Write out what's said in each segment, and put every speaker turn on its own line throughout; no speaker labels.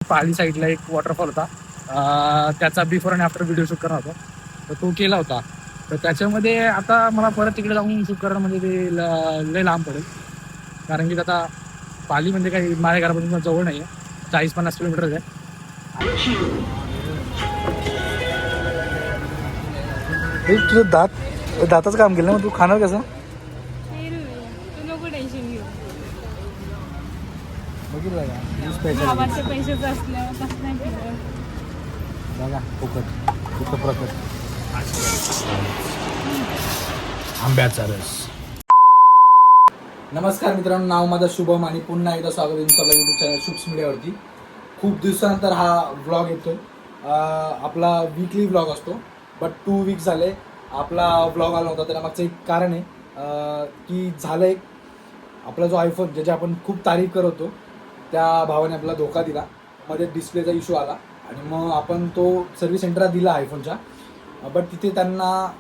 पाली साईडला एक वॉटरफॉल होता, त्याचा बिफोर आणि आफ्टर व्हिडिओ शूट करणार होता, तर तो केला होता. तर त्याच्यामध्ये आता मला परत तिकडे जाऊन शूट करणं म्हणजे ते लय लांब पडेल, कारण की आता पाली म्हणजे काही माझ्या घरापासून जवळ नाही आहे, 40-50 किलोमीटर आहे. तुझं दाताचं काम केलं ना, मग तू खाणार कसं?
तू नको टेन्शन घेऊ.
बघितलं का स्पेशल
भावाचे पैसेच असल्यावर कसं नाही केलं.
बघा फुकट फुकट प्रकट आंब्याचा रस. नमस्कार मित्रांनो, नाव माझं शुभम आणि पुन्हा एकदा स्वागत आहे तुमचं आपल्या यूट्यूब चॅनल शुभ्स मीडियावरती. खूप दिवसानंतर हा व्लॉग येतोय. आपला वीकली व्लॉग असतो, बट 2 वीक्स झाले आपला व्लॉग आला होता. त्याला मागचं एक कारण आहे की झालं एक आपला जो आयफोन ज्याची आपण खूप तारीफ करत होतो त्या भावाने आपला धोका दिला. मध्ये डिस्प्लेचा इश्यू आला आणि मग आपण तो सर्व्हिस सेंटरला दिला आयफोनच्या, बट तिथे त्यांना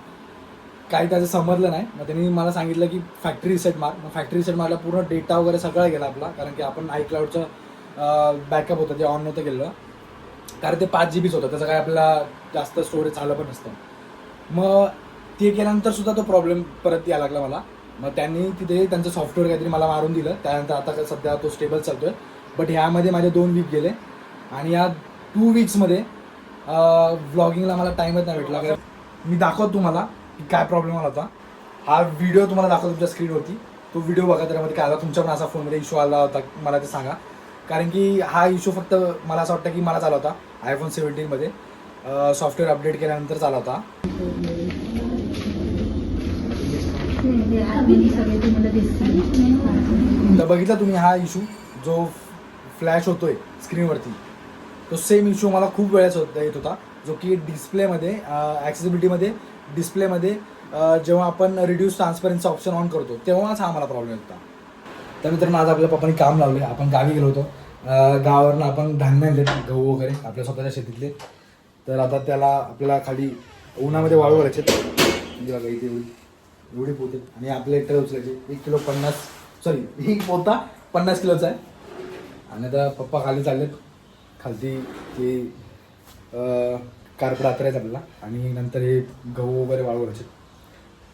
काही त्याचं समजलं नाही. मग त्यांनी मला सांगितलं की फॅक्टरी रिसेट मार. मग फॅक्टरी रिसेट मारला, पूर्ण डेटा वगैरे सगळा गेला आपला, कारण की आपण आयक्लाउडचं बॅकअप होतं जे ऑन नव्हतं केलं, कारण ते 5 GB होतं, त्याचं काय आपल्याला जास्त स्टोरेज झालं पण नसतं. मग ते केल्यानंतर सुद्धा तो प्रॉब्लेम परत यायला लागला मला. मग त्यांनी तिथे त्यांचं सॉफ्टवेअर काहीतरी मला मारून दिलं. त्यानंतर आता सध्या तो स्टेबल चालतोय. बट ह्यामध्ये माझे 2 वीक गेले आणि या 2 वीक्समध्ये व्लॉगिंगला मला टाईमच नाही भेटला. मी दाखवतो तुम्हाला की काय प्रॉब्लेम आला होता. हा व्हिडिओ तुम्हाला दाखवतो तुमच्या स्क्रीनवरती. तो व्हिडिओ बघा, त्यामध्ये काय आला. तुमच्या पण असा फोनमध्ये इश्यू आला होता मला ते सांगा, कारण की हा इश्यू फक्त मला असं वाटतं की मला आला होता आयफोन 17मध्ये सॉफ्टवेअर अपडेट केल्यानंतर आला होता. तर बघितला तुम्ही हा इश्यू जो फ्लॅश होतोय स्क्रीनवरती, तो सेम इश्यू मला खूप वेळेस येत होता, जो की डिस्प्लेमध्ये ॲक्सेसिबिलिटीमध्ये डिस्प्लेमध्ये जेव्हा आपण रिड्यूस ट्रान्सपरन्सी ऑप्शन ऑन करतो तेव्हाच हा मला प्रॉब्लेम होता. तर मित्रांनो, आज आपल्या पप्पांनी काम लावले. आपण गावी गेलो होतो, गावावरनं आपण धान्य आणले, गहू वगैरे आपल्या स्वतःच्या शेतीतले. तर आता त्याला आपल्याला खाली उन्हामध्ये वाळू घालायचे. म्हणजे बघा इथे एवढी पोते आणि आपले एकटर उचलायचे. 1 किलो 50, सॉरी 1 पोता 50 किलोचा आहे. आणि आता पप्पा खाली चाललेत, खालती ते कार्पेट आतरायचं आपल्याला आणि नंतर हे गहू वगैरे वाळू घालायचे.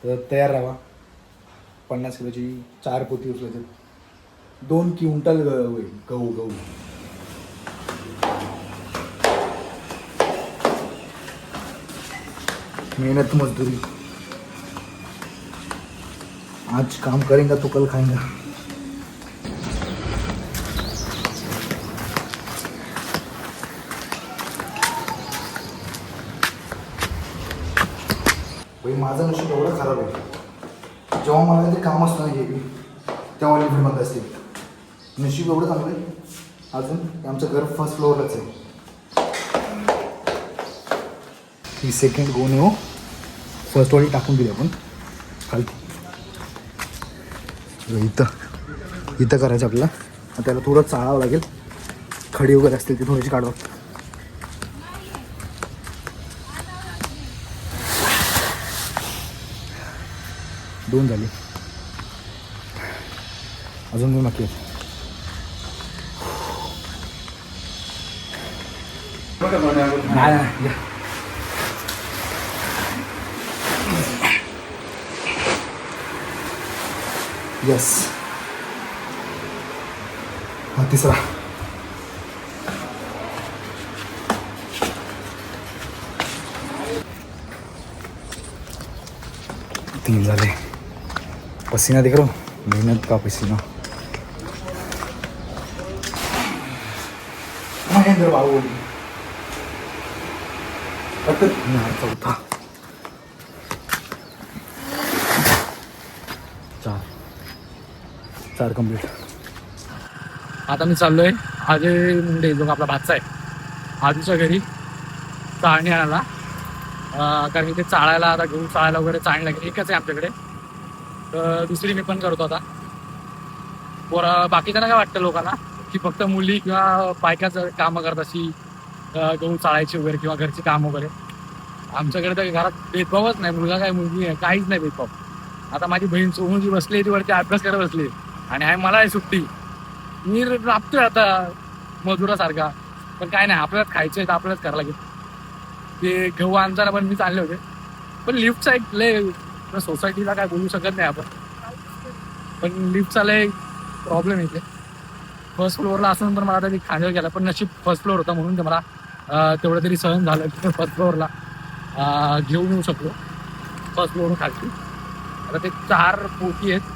तर तयार राहा. 50 किलोची 4 पोती उचलायचे, 2 क्विंटल गहू. मेहनत मजदूरी, आज काम करेंगा तो कल खाएंगा. भाई माझं नशीब एवढं खराब आहे, जेव्हा मला ते काम असतं ना हे तेव्हा लिमिटमध्ये असते. नशीब एवढं चांगलं आहे अजून की आमचं घर फर्स्ट फ्लोअरलाच आहे. ही सेकंड गोणी हो, फर्स्ट वाली टाकून दिली आपण खालती. इथं करायचं आपल्याला. त्याला थोडं चाळावं लागेल, खडी वगैरे असतील ती थोडीशी काढवा. दोन झाली, अजून 2 बाकी आहेत. येस, हा तिसरा. तीन झाले. पसीना दिख रहा, मेहनत का पसीना. महेंद्र बाबू चौथा. 4 कंप्लीट. आता मी चाललोय अजय मुंडे जो आपला भाचा आहे, आजूच्या घरी चाळणी आणायला. कारण की ते चाळायला, आता गहू चाळायला वगैरे चाळणी लागेल. एकच आहे आमच्याकडे, तर दुसरी मी पण करतो आता. बाकीच्यांना काय वाटतं लोकांना की फक्त मुली किंवा बायकाच कामं करत अशी, गहू चाळायची वगैरे किंवा घरची काम वगैरे. आमच्याकडे तर घरात भेदभावच नाही, मुलगा काय मुलगी आहे काहीच नाही भेदभाव. आता माझी बहीण सोहून जी बसली ती वरती अभ्यास करत बसली आणि मला आहे सुट्टी. मी राबतोय आता मजुरासारखा.
पण काय नाही, आपल्यालाच खायचं आहे तर आपल्यालाच करावं लागेल. ते गहू आणताना पण मीच आणले होते, पण लिफ्टचा एक लय सोसायटीला काय बोलू शकत नाही आपण, पण लिफ्टचा लय प्रॉब्लेम येते. फर्स्ट फ्लोअरला असून पण मला तरी खांद्यावर गेला, पण नशीब फर्स्ट फ्लोअर होता म्हणून ते मला तेवढं तरी सहन झालं की फर्स्ट फ्लोअरला घेऊन येऊ शकलो. फर्स्ट फ्लोअरवरून खालची आता ते 4 पोती आहेत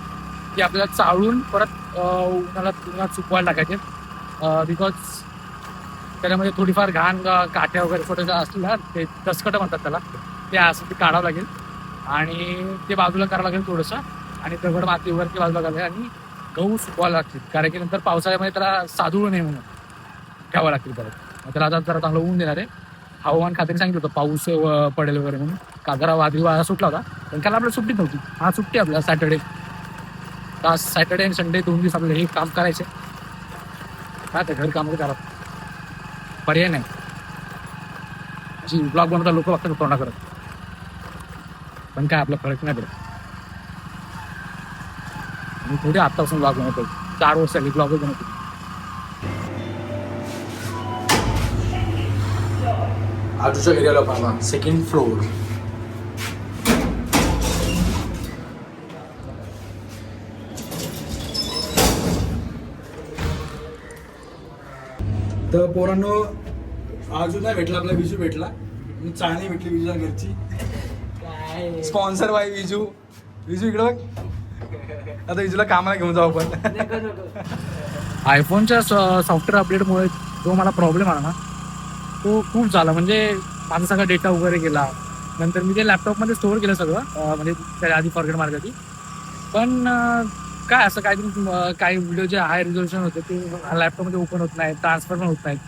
की आपल्याला चाळून परत उन्हात सुकवायला टाकायचे, बिकॉज त्याच्यामध्ये थोडीफार घाण काठ्या वगैरे छोट्या असतील ते दसकटं म्हणतात त्याला, ते असं ते काढावं लागेल आणि ते बाजूला करावं लागेल थोडंसं, आणि दगड माती वगैरे ते बाजूला करायला आणि गहू सुकवायला लागतील, कारण की नंतर पावसाळ्यामध्ये त्याला साधूळ नाही म्हणून ठेवावं लागतील परत. त्याला आता जरा चांगलं ऊन देणार आहे. हवामान खात्याने सांगितलं होतं पाऊस पडेल वगैरे म्हणून, का जरा वादळी वारा सुटला होता, पण काल आपल्याला सुट्टी नव्हती. हा सुट्टी आपल्याला सॅटर्डे, तास सॅटर्डे आणि संडे 2 दिवस आपल्याला हे काम करायचे. काय ते घर काम करा, पर्याय नाही. जी ब्लॉग बनवता लोक बघतात तोंडा करत, पण काय आपलं फरक नाही पडत. मी थोडी आत्तापासून ब्लॉग बनवतो, 4 वर्ष झाली ब्लॉगच बनवतो.
आजूच्या घरी आलो आपण, सेकंड फ्लोअर. तर पोरांनो आजू नाही भेटला, आपला विजू भेटला. मी चाळणी भेटली विजूला घरची, स्पॉन्सर बाय विजू. विजू इकडं बघ, आता विजूला कामाला घेऊन जाऊ आपण.
आयफोनच्या सॉफ्टवेअर अपडेटमुळे जो मला प्रॉब्लेम आला ना तो खूप झाला. म्हणजे माझा सगळा डेटा वगैरे गेला, नंतर मी ते लॅपटॉपमध्ये स्टोअर केलं सगळं, म्हणजे त्याच्या आधी फॉरगेट मारण्यासाठी. पण काय असं काहीतरी काही व्हिडिओ जे हाय रिझोल्युशन होते ते लॅपटॉपमध्ये ओपन होत नाही, ट्रान्सफर पण होत नाहीत.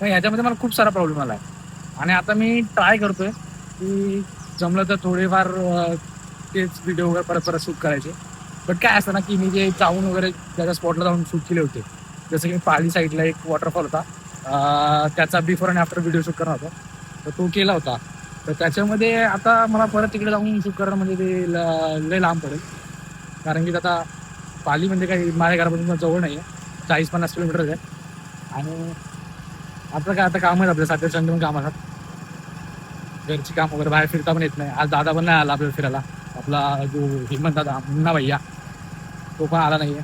मग ह्याच्यामध्ये मला खूप सारा प्रॉब्लेम आला आहे. आणि आता मी ट्राय करतोय की जमलं तर थोडेफार तेच व्हिडिओ वगैरे परत परत शूट करायचे. बट काय असतं ना की मी जे जाऊन वगैरे त्याच्या स्पॉटला जाऊन शूट केले होते, जसं की पाली साईडला एक वॉटरफॉल होता, त्याचा बिफोर आणि आफ्टर व्हिडिओ शूट करणार होता, तर तो केला होता. तर त्याच्यामध्ये आता मला परत तिकडे जाऊन शूट करणं म्हणजे ते लय लांब पडेल, कारण की आता पाली म्हणजे काही माझ्या घरापासून जवळ नाही आहे, 40-50 किलोमीटर आहे. आणि आपलं काय आता काम आहेत आपल्या सॅटर्डे संडे पण काम असतात, घरची काम वगैरे, बाहेर फिरता पण येत नाही. आज दादा पण नाही आला आपल्याला फिरायला, आपला जो हिमंत दादा मुन्ना भैया तो पण आला नाही आहे.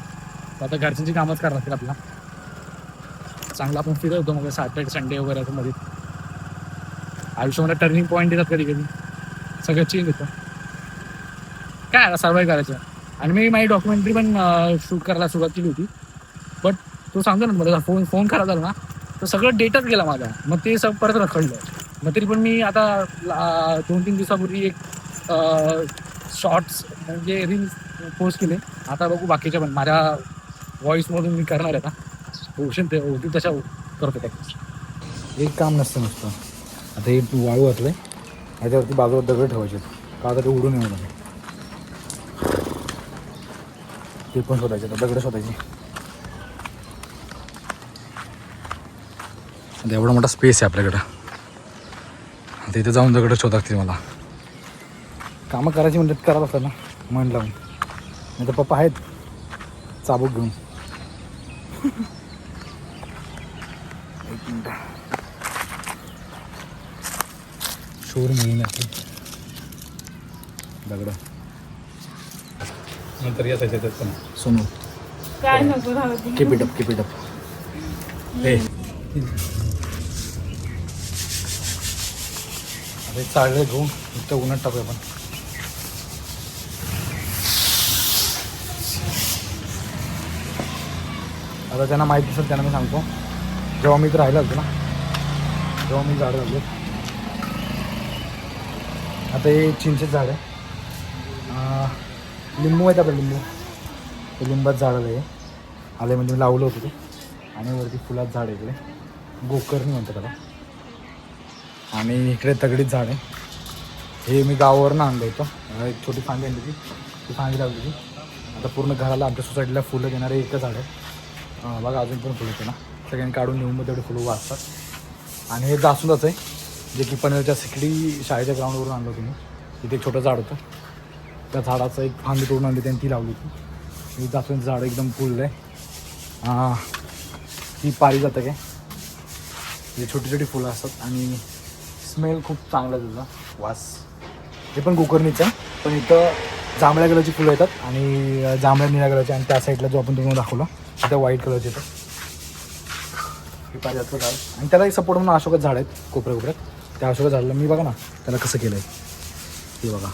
तर आता घरच्यांची कामच करावं लागतील आपल्याला. चांगला आपण फिरत होतो मग सॅटर्डे संडे वगैरे असं मध्ये. आयुष्यामध्ये टर्निंग पॉईंट येतात कधी कधी, सगळं चेंज होतं. काय आता सर्वाईव्ह करायचं. आणि मी माझी डॉक्युमेंटरी पण शूट करायला सुरुवात केली होती, बट तो सांगतो ना मला फोन खराब झाला ना तर सगळं डेटाच गेला माझा, मग ते सगळं परत रखडलं. मग तरी पण मी आता 2-3 दिवसापूर्वी एक शॉर्ट्स म्हणजे रील्स पोस्ट केले. आता बघू बाकीच्या पण माझ्या व्हॉईसमधून मी करणार आहे. आता ओशन ते होती तशा करतो त्या.
एक काम नसतं नुसतं. आता हे वाळू घातलं आहे, ह्याच्यावरती बाजूला दगड ठेवायचे, का आता ते उडून येऊ नये. ते पण शोधायचे, दगड शोधायचे. आता एवढा मोठा स्पेस आहे आपल्याकडं, आता इथे जाऊन दगड शोधा लागतील मला. कामं करायची म्हणजे करावं लागतं ना मन लावून, नाही तर पप्पा आहेत चाबूक घेऊन. एक मिनटं, शोर मिळून आपली दगड नंतर येत त्याच्यात पण. सोनू
काय नको राहू दे.
keep it up. हे अरे चालले घेऊन इथं उन्हात टाकूया आपण. आता त्यांना माहीत दिसेल, त्यांना मी सांगतो. जेव्हा मी इथं राहिला होतो ना, जेव्हा मी झाडं लावले. आता हे चिंचेचं झाड आहे, लिंबू आहेत आपलं, लिंबू ते लिंबात झाड आलं आहे आले म्हणजे मी लावलं होतं ते. आणि वरती फुलात झाड आहे इकडे, गोकर्णी म्हणतात त्याला. आणि इकडे तगडीत झाड आहे, हे मी गावावरनं आणलं होतं. एक छोटी फांदी आणली ती फांदी लावली होती. आता पूर्ण घराला आमच्या सोसायटीला फुलं देणारे एकच झाड आहे. बघा अजून पण फुलं येते ना, सगळ्यांनी काढून नेऊन मग तेवढे फुलं वाचतात. आणि हे जासूनच आहे, जे की पनवेलच्या सिकडी शाळेच्या ग्राउंडवरून आणलं होतं मी. तिथे एक छोटं झाड होतं, त्या झाडाचं एक फांदी तोडून आणली त्यांनी, ती लावली होती. ही जासूनचं झाड एकदम फुललं आहे. ती पारिजातक आहे, हे छोटी छोटी फुलं असतात आणि स्मेल खूप चांगला त्याचा वास. हे पण गोकर्णीचं आहे, पण इथं जांभळ्या कलरची फुलं येतात आणि जांभळ्या निळ्या कलरची, आणि त्या साईडला जो आपण तुम्हाला दाखवला तिथं व्हाईट कलरचे येतात. हे पारिजातचं झाड, आणि त्याला एक सपोर्ट म्हणून अशोकाचं झाड आहेत कोपऱ्यात. त्या अशोका झाडाला मी बघा ना त्याला कसं केलं आहे, हे बघा.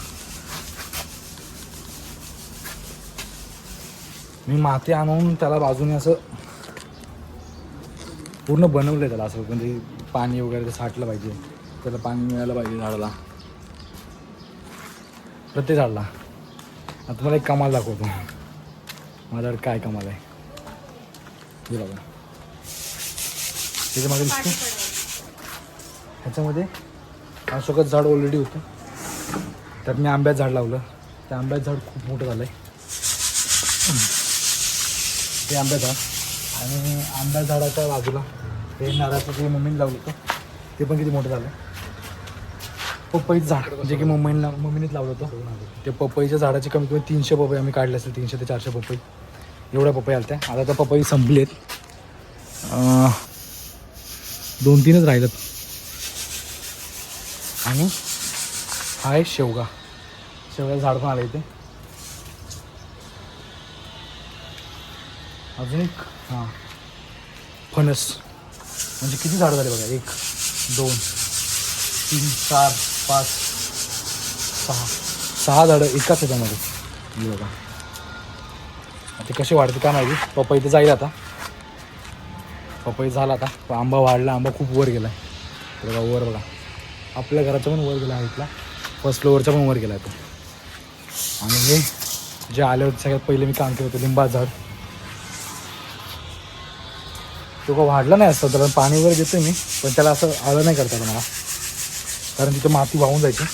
मी माती आणून त्याला बाजूने असं पूर्ण बनवलं आहे त्याला, असं म्हणजे पाणी वगैरे ते साठलं पाहिजे, त्याला पाणी मिळालं पाहिजे झाडाला, प्रत्येक झाडाला. आता तुम्हाला एक कमाल दाखवतो माझ्याकडे काय कमाल आहे. हे बघा त्याच्या मागे दिसतो, ह्याच्यामध्ये अशोकाचं झाड ऑलरेडी होतं, त्यात मी आंब्याचं झाड लावलं. त्या आंब्याचं झाड खूप मोठं झालं आहे, ते आंब्याचं झाड. आणि आंब्या झाडाच्या बाजूला ते नारळाचं जे मम्मीने लावलं होतं ते पण किती मोठं झालं. पपईचं झाड जे की मम्मीनेच लावलं होतं, ते पपईच्या झाडाचे कमी कमी 300 पपई आम्ही काढले असेल, 300 ते 400 पपई, एवढ्या पपई आल्या त्या. आता तर पपई संपली आहेत, 2-3च राहिलेत. आणि हा आहे शेवगाचं झाड पण आलं इथे. अजून एक हां फणस, म्हणजे किती झाडं झाले बघा, 1 2 3 4 5 6 झाडं एकाच ह्याच्यामध्ये. हे बघा ते कसे वाढते काय माहिती. पपई तर जाईल आता, पपई झाला आता, आंबा वाढला, आंबा खूप वर गेला आहे बघा, वर बघा आपल्या घराचा पण वर गेला आहे, इथला फर्स्ट फ्लोअरचा पण वर गेला आहे तो. आणि हे जे आले होते सगळ्यात पहिले मी काम केलं होतं लिंबाचं झाड, तो का वाढला नाही असतं, त्याला पाणी वगैरे देतो मी, पण त्याला असं आलं नाही करता मला, कारण तिथं माती वाहून जायची.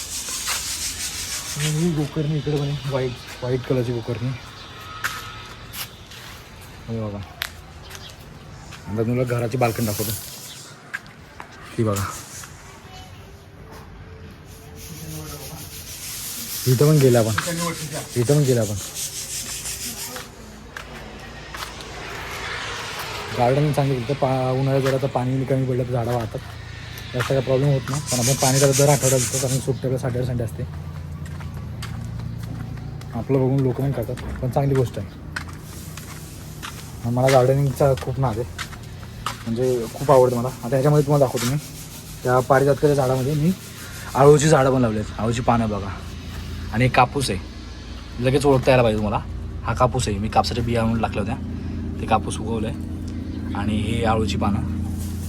आणि ही गोकर्णी इकडे पण व्हाईट कलरची गोकर्णी. हे बघा आता तुला घराची बाल्कनी दाखवतो, ही बघा इथं पण गेला आपण, गार्डन चांगली तिथं उन्हाळ्यात जर आता पाणी कमी पडलं तर झाडं वाहतात, जास्त काय प्रॉब्लेम होत नाही. पण आपण पाणी त्याला दर आठवड्यात देतो, कारण सुट्ट्याला सॅटर्डे संडे असते. आपलं बघून लोक पण करतात, पण चांगली गोष्ट आहे. मला गार्डनिंगचा खूप नाद आहे, म्हणजे खूप आवडतं मला. आता ह्याच्यामध्ये तुम्हाला दाखवतो मी, त्या पारिजातकाच्या झाडामध्ये मी आळूची झाडं पण लावली आहेत, आळूची पानं बघा. आणि एक कापूस आहे, लगेच ओळखता यायला पाहिजे तुम्हाला, हा कापूस आहे. मी कापसाच्या बिया आणून टाकल्या होत्या, ते कापूस उगवलं आहे. आणि ही आळूची पानं,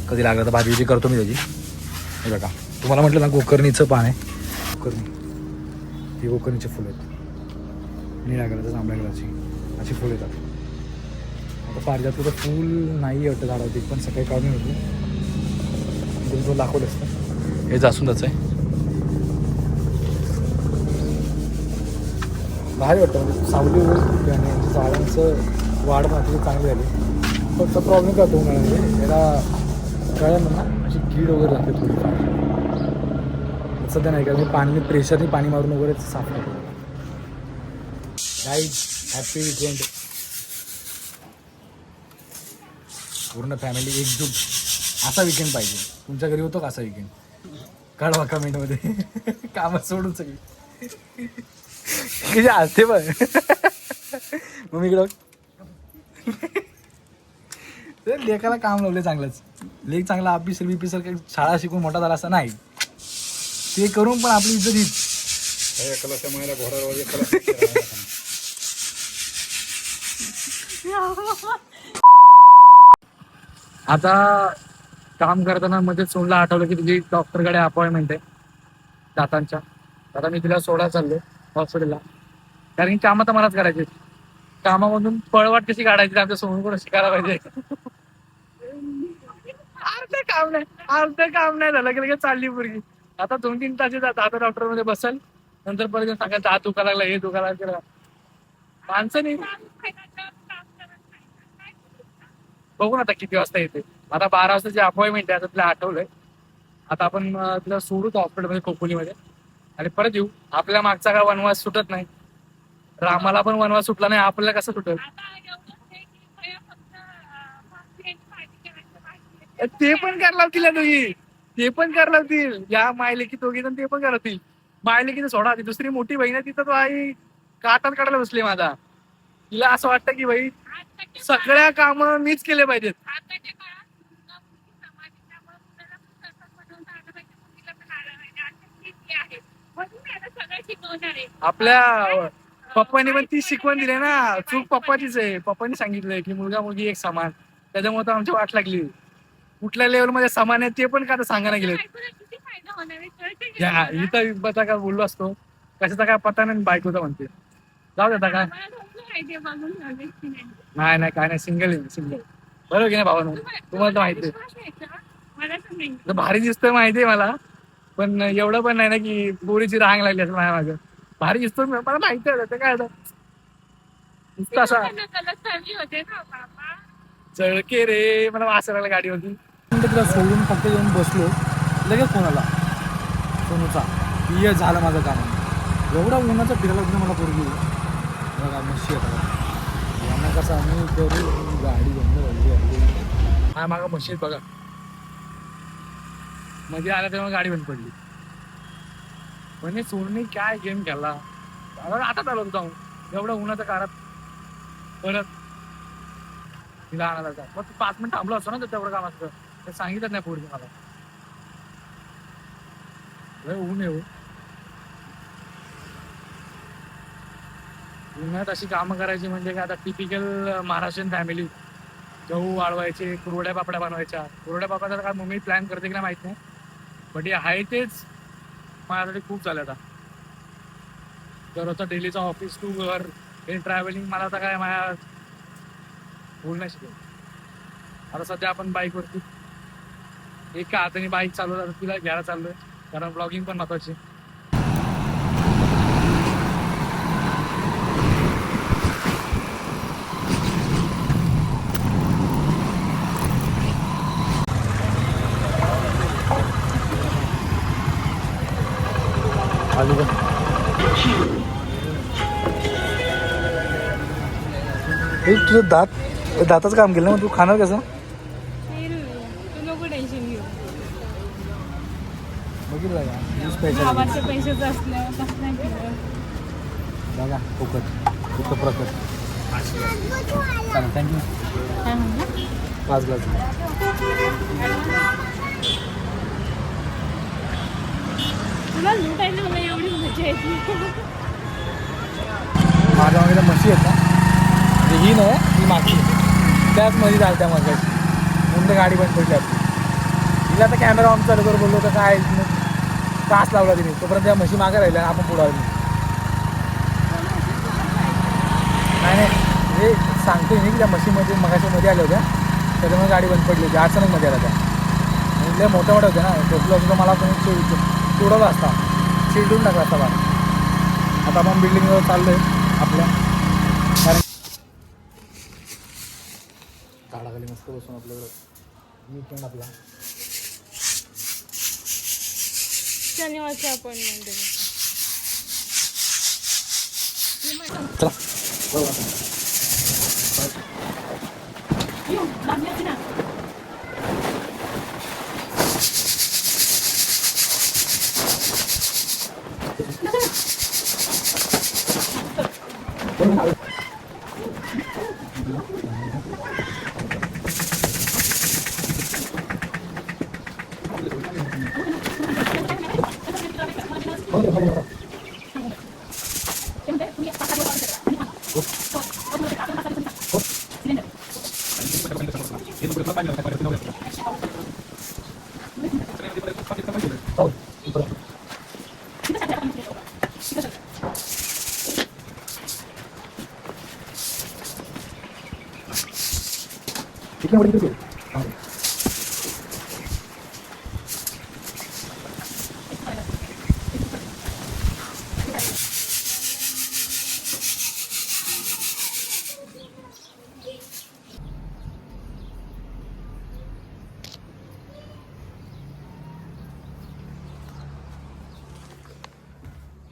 कधी लागलं तर भाजी करतो मी त्याची. हे बघा तुम्हाला म्हटलं ना गोकर्णीचं पान आहे, गोकर्णी, ही गोकर्णीचे फुलं आहेत, निळ्या कलरचं जांभळ्या कलरची अशी फुलं येतात. आता पारिजातचं फूल नाही वाटतं झाडावरती, पण सकाळी काढून येतो तुमचं दाखवलं असतं. हे जास्वंदाचं आहे, भारी वाटतं, म्हणजे सावली वगैरे आणि झाडांचं वाढ मात्र चांगली झाली. फक्त प्रॉब्लेम काय होतो उन्हाळ्यामध्ये, याला कळलं ना अशी कीड वगैरे लागते थोडीफार. सध्या नाही का मी पाणी प्रेशरने पाणी मारून वगैरे साफ करतो. गाईज हॅपी विकेंड, पूर्ण फॅमिली एकजूट असा विकेंड पाहिजे. तुमच्या घरी होतो का असा विकेंड? कळवा कमेंटमध्ये. कामं सोडून सगळी कशी असते पण मग मी इकडं लेखाला काम लावले चांगलंच. लेख चांगला ऑफिसर बिफिसर काही शाळा शिकून मोठा झाला असं नाही, ते करून पण आपली इज्जत हीच.
आता काम करताना मध्ये सोडला, आठवलं की तुझी डॉक्टरकडे अपॉइंटमेंट आहे दातांच्या. आता मी तिला सोडा चाललो हॉस्पिटलला, कारण की कामं तर मलाच करायची. कामामधून पळवाट कशी काढायची आमच्या समोर कोण शिकायला पाहिजे. अर्ध काम नाही झालं की लगेच चालली पोरगी. आता 2-3 तास आता डॉक्टर मध्ये बसल, नंतर परत सांगायचं हात दुखा लागला, हे दुखा लागला. माणसं नाही. बघून आता किती वाजता येते. आता 12 वाजताची अपॉइंटमेंट आहे, आता तिला आठवलंय. आता आपण तिला सोडू हॉस्पिटलमध्ये खोपोलीमध्ये आणि परत येऊ. आपल्या मागचा काय वनवास सुटत नाही, रामाला पण वनवास सुटला नाही, आपल्याला कसं सुटेल. ते पण करायला लावतील या दोघी, ते पण करायला लावतील या मायले की दोघी जण, ते पण करतील. मायले की सोडा, ती दुसरी मोठी बहीण आहे तिथं तो आई काटात काढायला बसली माझा. तिला असं वाटतं की भाई सगळ्या काम मीच केले पाहिजेत. आपल्या पप्पानी पण ती शिकवण दिली ना, चूक पप्पाचीच आहे. पप्पानी सांगितलंय की मुलगा मुलगी एक समान, त्याच्यामुळे तर आमची वाट लागली. कुठल्या लेवल मध्ये समान आहे ते पण का सांगायला गेले. इथं बता का बोललो असतो, कशाचा काय पता नाही, बायकोचा म्हणते. जाऊ देता काय, नाही नाही काय नाही, सिंगल आहे सिंगल. बरोबर की नाही भावानो, तुम्हाला तर माहिती आहे. भारी दिसतोय माहिती आहे मला, पण एवढं पण नाही ना की पोरीची रांग लागली असं माझ्या मागं. भारी दिसतोय मला माहिती आहे, ते काय नुसतं असा चळके रे, मला वास लागला गाडी होती.
तिला सोडून फक्त येऊन बसलो, लगेच कोणाला सोनूचा ये झालं माझं काम. एवढा उन्हाचा फिरायला लागलं मला पोरगी. बघा मशी आहे यांना कसं आम्ही करू, गाडी बंद झाली.
हा मागं म्हशी आहेत बघा, मध्ये आला तेव्हा गाडी बंद पडली. म्हणजे सोनूने काय गेम खेळला आता चालू जाऊन एवढं उन्हाच्या काळात परत तिला आणायला जा. मग 5 मिनिट थांबलो असतो ना, तर तेवढं काम असतं. ते सांगितलं नाही पोरगी मला. ऊन येऊ उन्हात अशी कामं करायची म्हणजे काय, आता टिपिकल महाराष्ट्रीयन फॅमिली. गहू वाळवायचे, कुरवड्या पापड्या बनवायच्या. कुरवड्या पापड्याचा काय मम्मी प्लॅन करते की नाही माहित नाही, बट हे आहे तेच माझ्यासाठी खूप झालं. आता दररोजचा डेलीचा ऑफिस टू घर, हे ट्रॅव्हलिंग मला आता काय माझ्या बोल नाही शिकत. आता सध्या आपण बाईकवरती एका हाताने बाईक चालवत, तिला घ्यायला चाललोय, कारण ब्लॉगिंग पण महत्वाची.
तुझं दाताचं काम केलं ना, मग तू खाणार कसं?
तू नको टेन्शन घेऊ.
बघितलं का स्पेशल
भावाचे पैसेच असल्यावर कसं नाही केलं.
बघा फुकट प्रकट. चालेल, थँक्यू.
काय म्हणलं?
5 ग्लास.
तुला लुटायला मला एवढी मजा येते.
माझ्या मागे म्हशी आहेत ना, म्हणजे ही नाही, ही मागची त्याच मध्ये झालं त्या मगाशी, म्हणून गाडी बंद पडली आपली. तिला आता कॅमेरा ऑन चालू करून बोललो तर काय तास लावला तिने, तोपर्यंत त्या म्हशी मागे राहिल्या आणि आपण पुढे आलो. नाही हे सांगतोय मी की त्या म्हशीमध्ये मगाशी मध्ये आल्या होत्या, त्याच्यामुळे गाडी बंद पडली होती. अडचणच मध्ये आल्या त्या, म्हणजे मोठ्या मोठ्या होत्या ना. झोपलो असं तर मला कोणी सोडवला असता, चिडून टाकला असता बा. आता आपण बिल्डिंगवर चाललोय आपल्या, कारण झाडाखाली मस्त बसून आपल्याकडं वीकेंड आपला.
शनिवारचं अपॉइंटमेंट आहे.
चला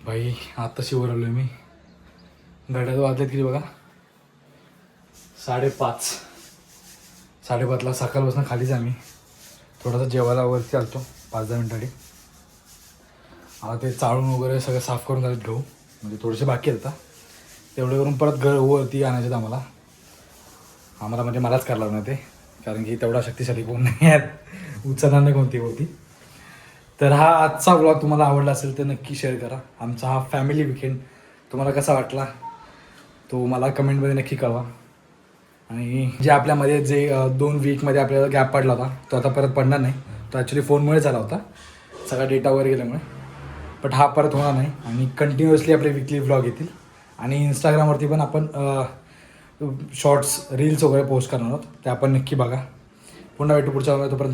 भाई आत्ताशी वर आलोय मी. घड्याळ वाजलेत किती बघा, 5:30. 5:30ला सकाळपासून खालीच आम्ही. थोडासा जेवायला वरती चालतो 5-10 मिनिटांनी. आता ते चाळून वगैरे सगळं साफ करून झालं घेऊ, म्हणजे थोडेसे बाकी आहेत आता. तेवढे करून परत घर वरती आणायचे आम्हाला म्हणजे मलाच करायला लागणार ते, कारण की तेवढा शक्तिशाली कोण नाही आहेत उचलणार नाही कोणती होती. तर हा आजचा व्लॉग तुम्हाला आवडला असेल तर नक्की शेअर करा. आमचा हा फॅमिली विकेंड तुम्हाला कसा वाटला तो मला कमेंटमध्ये नक्की कळवा. आणि जे आपल्यामध्ये जे 2 वीकमध्ये आपल्याला गॅप पडला होता तो आता परत पडणार नाही. तो ॲक्च्युली फोनमुळे झाला होता, सगळा डेटा वगैरे गेल्यामुळे. बट हा परत होणार नाही आणि कंटिन्युअसली आपले विकली व्लॉग येतील. आणि इंस्टाग्रामवरती पण आपण शॉर्ट्स रील्स वगैरे पोस्ट करणार आहोत, ते आपण नक्की बघा. पुन्हा भेटू पुढच्या व्हिडिओ, तोपर्यंत